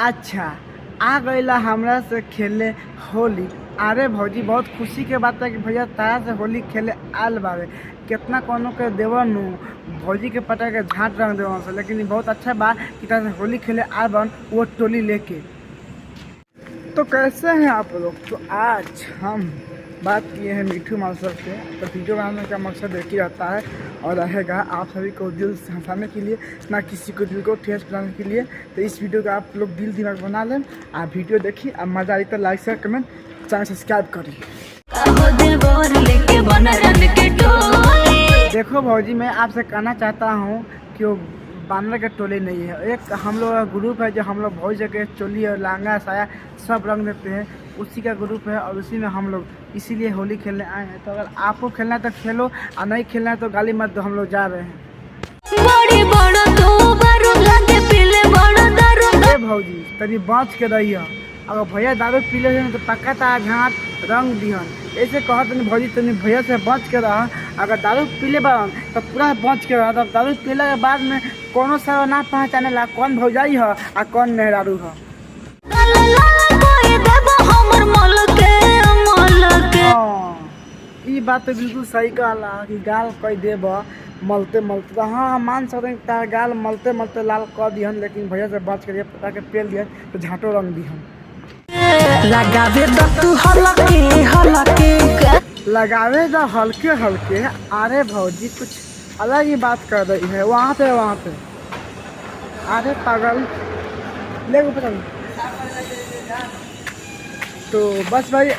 अच्छा आ गईला हमरा से खेले होली। अरे भौजी बहुत खुशी के बात है कि भैया तारा से होली खेले आल बावे। कितना कोनो के देवन भौजी के पटा के झाट रंग देवन से, लेकिन ये बहुत अच्छा बा कि तारा से होली खेले आल बन वो टोली लेके। तो कैसे हैं आप लोग? तो आज हम बात किए हैं मिठू मास्टर से। तो वीडियो बनाने का मकसद एक ही रहता है और रहेगा आप सभी को दिल से हंसाने के लिए, ना किसी को दिल को ठेस बनाने के लिए। तो इस वीडियो का आप लोग दिल दिमाग बना लें, आप वीडियो देखिए, अब मज़ा आई तो like share comment channel subscribe करिए। देखो भौजी, मैं आपसे कहना चाहता हूँ कि वो बानर के टोली नहीं है। एक हम लोग का ग्रुप है जो हम लोग बहुत जगह चोली और लहंगा साया सब रंग देते हैं, उसी का ग्रुप है और उसी में हम लोग इसीलिए होली खेलने आए हैं। तो अगर आपको खेलना है तो खेलो और नहीं खेलना है तो गाली मत दो, हम लोग जा रहे हैं। भौजी तभी बाँच के रहिए, अगर भैया दारू पी ले तो पक्का तार घाट रंग दिहन। ऐसे कहत नहीं भौजी, तनी भैया से बच के रह। अगर दारू पी ले बारन तो पूरा बच के रह। तब दारू पीला के बाद में कोनो सा ना पहचाने ला कौन भौजाई है और कौन मेहरारू है। ये बात तो बिल्कुल सही कहला कि गाल कह देब मलते मलते। हाँ मान सकते हैं तार गाल मलते मलते लाल कर दिहन, लेकिन भैया से बच के पता के पेल दिहन तो झाटो रंग दिहन। लगावे तो हल्के हल्के। अरे भौजी कुछ अलग ही बात कर रही है वहाँ पे। अरे पागल ले ऊपर। तो बस भाई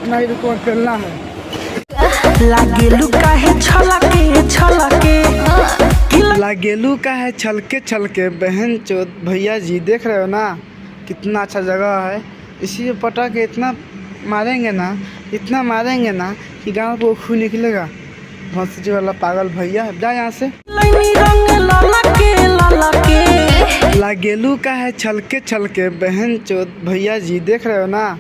नहीं रुको, खेलना है। लागेलू काहे छलके छलके बहन चोद। भैया जी देख रहे हो ना कितना अच्छा जगह है। इसी पटा के इतना मारेंगे ना कि गांव को खून निकलेगा। भंसी वाला पागल भैया जा यहाँ से। लागेलू का है छलके छलके बहन चोद। भैया जी देख रहे हो ना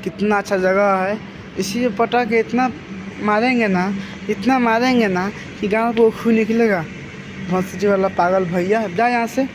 कितना अच्छा जगह है। इसी पटा के इतना मारेंगे ना कि गांव को खून निकलेगा। भंसी वाला पागल भैया जा यहाँ से।